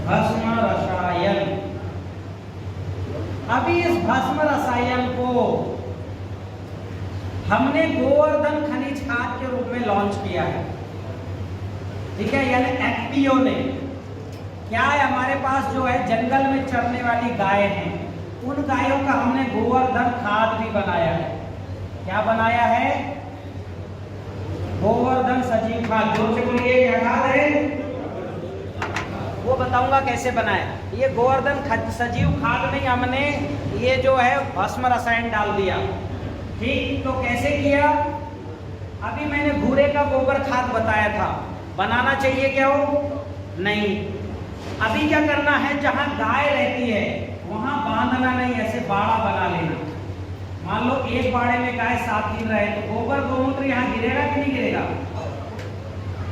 भस्म रसायन। अभी इस भस्म रसायन को हमने गोवर्धन खनिज खाद के रूप में लॉन्च किया है, ठीक है, यानी एफपीओ ने। क्या है, हमारे पास जो है जंगल में चरने वाली गाय हैं, उन गायों का हमने गोवर्धन खाद भी बनाया है। क्या बनाया है? गोवर्धन सजीव खाद। जोर से बोलिए, क्या खाद है? वो बताऊंगा कैसे बनाया। ये गोवर्धन सजीव खाद में हमने ये जो है भस्म रसायन डाल दिया, ठीक। तो कैसे किया? अभी मैंने भूरे का गोबर खाद बताया था, बनाना चाहिए क्या हो? नहीं। अभी क्या करना है, जहां गाय रहती है वहां बांधना नहीं, ऐसे बाड़ा बना लेना। मान लो एक बाड़े में गाय 7 दिन रहे, तो गोबर गोमूत्र यहाँ गिरेगा कि नहीं गिरेगा?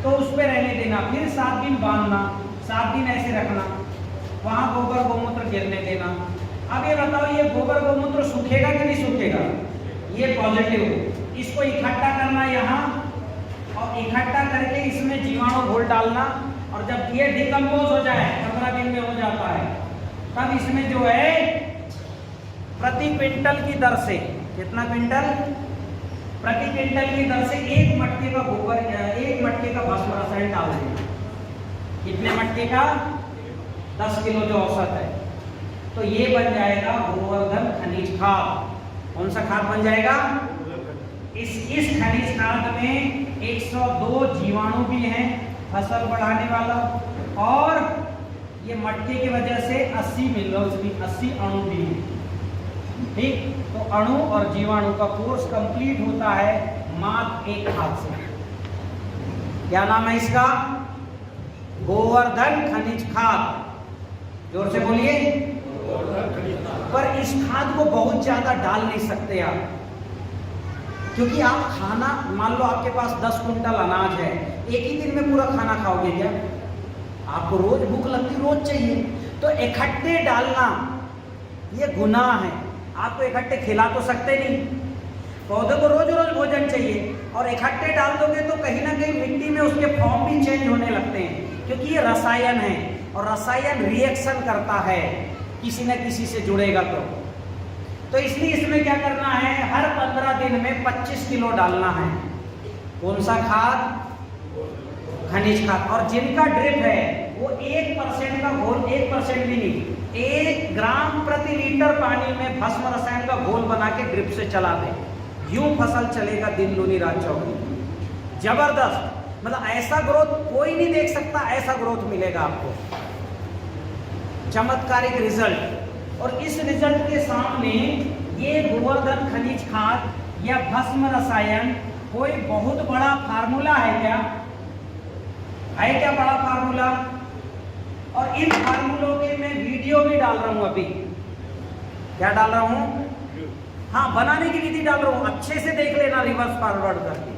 तो उस पर रहने देना, फिर 7 दिन बांधना, 7 दिन ऐसे रखना, वहां गोबर गोमूत्र गिरने देना। अब ये बताओ, ये गोबर गोमूत्र सूखेगा कि नहीं सूखेगा? ये पॉजिटिव। इसको इकट्ठा करना यहाँ, और इकट्ठा करके इसमें जीवाणु घोल डालना, और जब ये डिकम्पोज हो जाए, 15 दिन में हो जाता है, तब इसमें जो है प्रति क्विंटल की दर से, कितना क्विंटल? प्रति क्विंटल की दर से 1 मटके का गोबर, 1 मटके का भस्म रसायन डाल देना। कितने मटके का? 10 किलो जो औसत है। तो ये बन जाएगा गोवर्धन खनिज खाद। कौन सा खाद बन जाएगा? इस खनिज खाद में 102 जीवाणु भी हैं, फसल बढ़ाने वाला, और ये मटके की वजह से 80 मिनरल्स भी, 80 अणु भी हैं, ठीक। तो अणु और जीवाणु का कोर्स कंप्लीट होता है मात्र 1 खाद से। क्या नाम है इसका? गोवर्धन खनिज खाद। जोर से बोलिए। पर इस खाद को बहुत ज्यादा डाल नहीं सकते आप, क्योंकि आप खाना, मान लो आपके पास 10 कुंटल अनाज है, एक ही दिन में पूरा खाना खाओगे क्या? आपको रोज भूख लगती, रोज चाहिए, तो इकट्ठे डालना ये गुनाह है। आपको इकट्ठे खिला तो सकते नहीं, पौधे को रोज रोज भोजन चाहिए, और इकट्ठे डाल दोगे तो कहीं ना कहीं मिट्टी में उसके फॉर्म भी चेंज होने लगते हैं, क्योंकि ये रसायन है, और रसायन रिएक्शन करता है, किसी न किसी से जुड़ेगा तो इसलिए इसमें क्या करना है, हर 15 दिन में 25 किलो डालना है। कौन सा खाद? खनिज खाद। और जिनका ड्रिप है वो 1% का घोल, 1% भी नहीं, 1 ग्राम प्रति लीटर पानी में भस्म रसायन का घोल बना के ड्रिप से चला दे, यूं फसल चलेगा दिन दूनी रात चौगुनी। जबरदस्त, मतलब ऐसा ग्रोथ कोई नहीं देख सकता, ऐसा ग्रोथ मिलेगा आपको, चमत्कारिक रिजल्ट। और इस रिजल्ट के सामने ये गोवर्धन खनिज खाद या भस्म रसायन कोई बहुत बड़ा फार्मूला है क्या? है क्या बड़ा फार्मूला? और इन फार्मूलों के में डाल रहा हूं अभी। क्या डाल रहा हूं? हाँ, बनाने की विधि डाल रहा हूं, अच्छे से देख लेना रिवर्स फॉरवर्ड करके।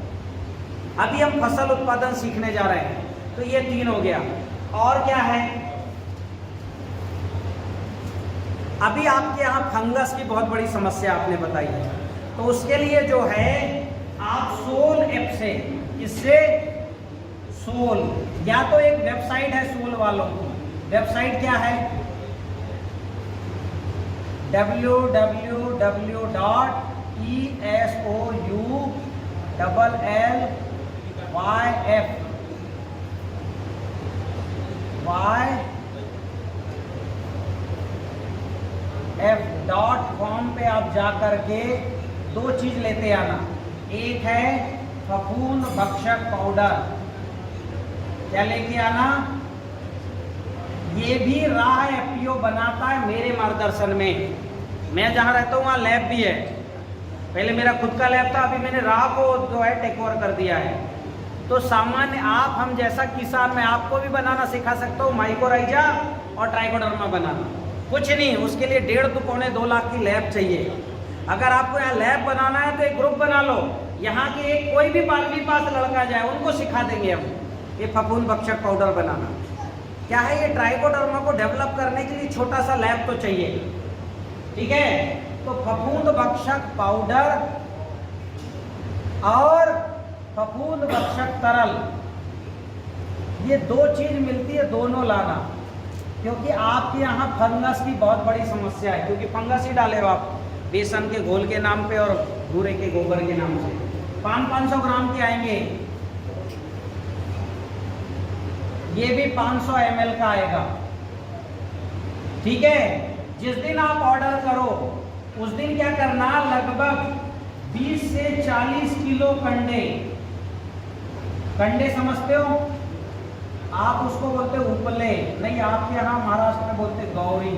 अभी हम फसल उत्पादन सीखने जा रहे हैं। तो ये 3 हो गया। और क्या है? अभी आपके यहाँ फंगस की बहुत बड़ी समस्या आपने बताई है, तो उसके लिए जो है आप सोल ऐप से, इससे सोल, या तो एक वेबसाइट है सोल वालों की, वेबसाइट क्या है? www.esoulf.com पे आप जा करके 2 चीज लेते आना। एक है फफूंद भक्षक पाउडर, क्या लेके आना? ये भी राह एफपीओ बनाता है मेरे मार्गदर्शन में। मैं जहाँ रहता हूँ वहाँ लैब भी है। पहले मेरा खुद का लैब था, अभी मैंने राह को जो है टेक ओवर कर दिया है। तो सामान्य आप हम जैसा किसान, मैं आपको भी बनाना सिखा सकता हूँ माइकोराइजा और ट्राइकोडर्मा बनाना। कुछ नहीं, उसके लिए 1.5-2 लाख की लैब चाहिए। अगर आपको यहाँ लैब बनाना है तो एक ग्रुप बना लो, यहाँ के एक कोई भी पास लड़का जाए उनको सिखा देंगे हम ये फफूंद भक्षक पाउडर बनाना। क्या है? ये ट्राइकोडर्मा को डेवलप करने के लिए छोटा सा लैब तो चाहिए, ठीक है? तो फफूंद भक्षक पाउडर और फफूंद भक्षक तरल, ये 2 चीज मिलती है, दोनों लाना, क्योंकि आपके यहाँ फंगस की बहुत बड़ी समस्या है। क्योंकि फंगस ही डाले हो आप बेसन के घोल के नाम पे और भूरे के गोबर के नाम से। 500 ग्राम के आएंगे, ये भी 500 ml का आएगा, ठीक है? जिस दिन आप ऑर्डर करो उस दिन क्या करना, लगभग 20 से 40 किलो कंडे समझते हो आप? उसको बोलते उपले, नहीं आपके यहाँ महाराष्ट्र में बोलते गौरी।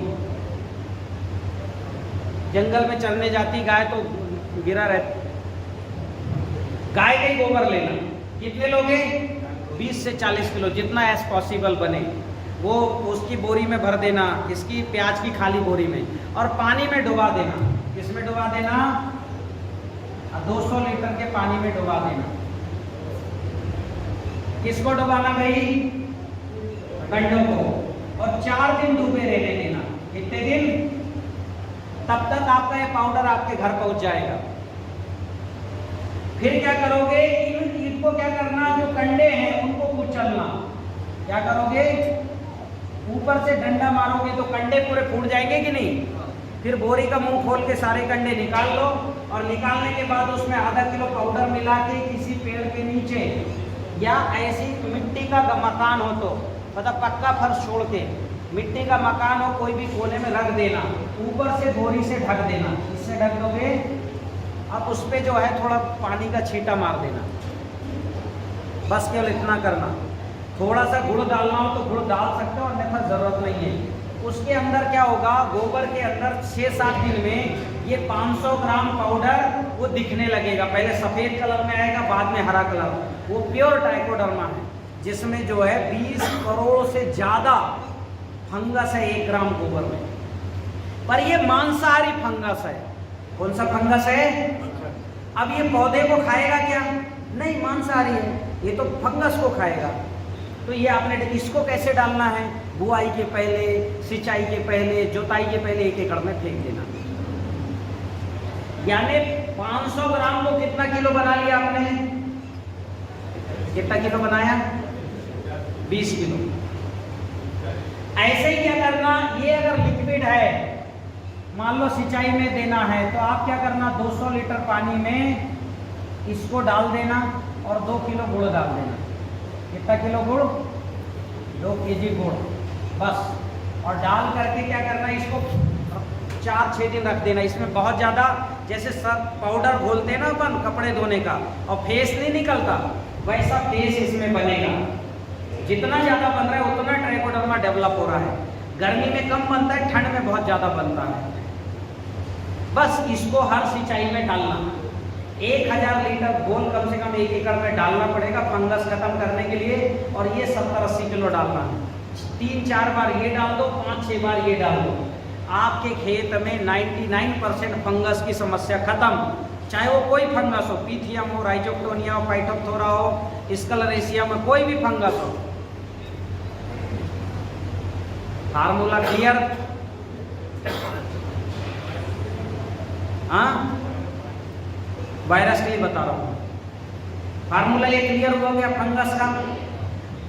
जंगल में चरने जाती गाय तो गिरा रहता, गाय का ही गोबर लेना। कितने लोगे? 20 से 40 किलो, जितना एज पॉसिबल बने वो उसकी बोरी में भर देना, इसकी प्याज की खाली बोरी में, और पानी में डुबा देना। किसमें डुबा देना? 200 लीटर के पानी में डुबा देना। किसको डुबाना भाई? गंडों को। और 4 दिन डूबे रहने देना। कितने दिन? तब तक आपका ये पाउडर आपके घर पहुंच जाएगा। फिर क्या करोगे? इनको क्या करना, जो कंडे हैं उनको कुचलना। क्या करोगे? ऊपर से डंडा मारोगे तो कंडे पूरे फूट जाएंगे कि नहीं? फिर बोरी का मुंह खोल के सारे कंडे निकाल लो, और निकालने के बाद उसमें आधा किलो पाउडर मिला के किसी पेड़ के नीचे, या ऐसी मिट्टी का मकान हो तो मतलब पक्का फर्श छोड़ के मिट्टी का मकान हो कोई भी कोने में रख देना, ऊपर से बोरी से ढक देना। इससे ढक दोगे, अब उस पर जो है थोड़ा पानी का छींटा मार देना, बस केवल इतना करना। थोड़ा सा गुड़ डालना हो तो गुड़ डाल सकते हो, अन्यथा ज़रूरत नहीं है। उसके अंदर क्या होगा, गोबर के अंदर 6-7 दिन में ये 500 ग्राम पाउडर वो दिखने लगेगा। पहले सफ़ेद कलर में आएगा, बाद में हरा कलर। वो प्योर ट्राइकोडर्मा है, जिसमें जो है 20 करोड़ से ज़्यादा फंगस है 1 ग्राम गोबर में। पर ये मांसाहारी फंगस है। कौन सा फंगस है? अब ये पौधे को खाएगा क्या? नहीं, मांसाहारी है, ये तो फंगस को खाएगा। तो ये आपने इसको कैसे डालना है? बुआई के पहले, सिंचाई के पहले, जोताई के पहले 1 एकड़ में फेंक देना। यानी 500 ग्राम को कितना किलो बना लिया आपने? कितना किलो बनाया? 20 किलो। ऐसे ही क्या करना, ये अगर लिक्विड है, मान लो सिंचाई में देना है, तो आप क्या करना, 200 लीटर पानी में इसको डाल देना और 2 किलो गुड़ डाल देना। कितना किलो गुड़? 2 केजी गुड़ बस। और डाल करके क्या करना, इसको 4-6 दिन रख देना। इसमें बहुत ज़्यादा, जैसे सब पाउडर घोलते हैं ना अपन कपड़े धोने का, और फेस नहीं निकलता, वैसा फेस इसमें बनेगा। जितना ज़्यादा बन रहा है उतना ट्राइकोडर्मा डेवलप हो रहा है। गर्मी में कम बनता है, ठंड में बहुत ज़्यादा बनता है। बस इसको हर सिंचाई में डालना। 1000 लीटर घोल कम से कम 1 एकड़ में डालना पड़ेगा फंगस खत्म करने के लिए। और ये 70-80 किलो डालना है। 3-4 बार ये डाल दो, 5-6 बार ये डाल दो। आपके खेत में 99% फंगस की समस्या खत्म। चाहे वो कोई फंगस हो, पीथियम हो, राइजोक्टोनिया हो, फाइटोप्थोरा हो, स्क्लेरेसिया में कोई भी फंगस हो। Formula clear? हाँ, वायरस के लिए बता रहा हूं। फार्मूला ये क्लियर हो गया फंगस का।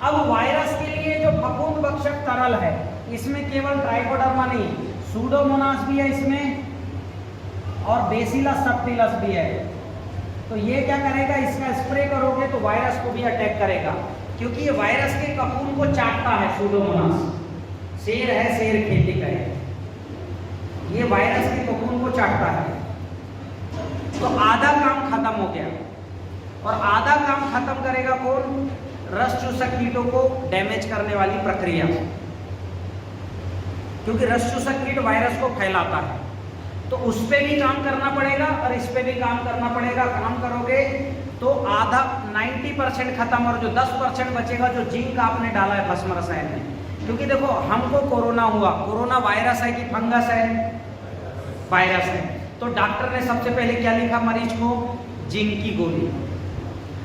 अब वायरस के लिए जो फफूंद भक्षक तरल है, इसमें केवल ट्राइकोडर्मा नहीं, सूडोमोनास भी है इसमें और बेसिलस सबटिलस भी है। तो ये क्या करेगा, इसका स्प्रे करोगे तो वायरस को भी अटैक करेगा, क्योंकि ये वायरस के ककून को चाटता है। सूडोमोनास शेर है, शेर खेती का है, ये वायरस के ककून को चाटता है। तो आधा काम खत्म हो गया। और आधा काम खत्म करेगा कौन? रस चूसक कीटों को डैमेज करने वाली प्रक्रिया, क्योंकि रस चूसक कीट वायरस को फैलाता है। तो उस पे भी काम करना पड़ेगा और इस पे भी काम करना पड़ेगा। काम करोगे तो आधा 90% खत्म, और जो 10% बचेगा, जो जिंक आपने डाला है भस्म रसायन में। क्योंकि देखो, हमको कोरोना हुआ, कोरोना वायरस है कि फंगस है? वायरस है। तो डॉक्टर ने सबसे पहले क्या लिखा मरीज को? जिंक की गोली।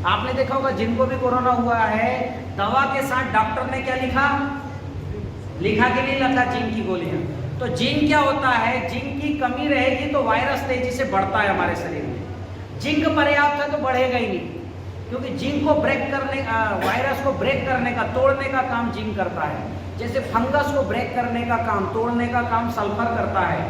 आपने देखा होगा जिनको भी कोरोना हुआ है, दवा के साथ डॉक्टर ने क्या लिखा? लिखा कि नहीं लिखा? जिंक की गोलियां। तो जिंक क्या होता है? जिंक की कमी रहेगी तो वायरस तेजी से बढ़ता है हमारे शरीर में। जिंक पर्याप्त है तो बढ़ेगा ही नहीं, क्योंकि जिंक को ब्रेक करने का, वायरस को ब्रेक करने का, तोड़ने का काम जिंक करता है। जैसे फंगस को ब्रेक करने का काम, तोड़ने का काम सल्फर करता है,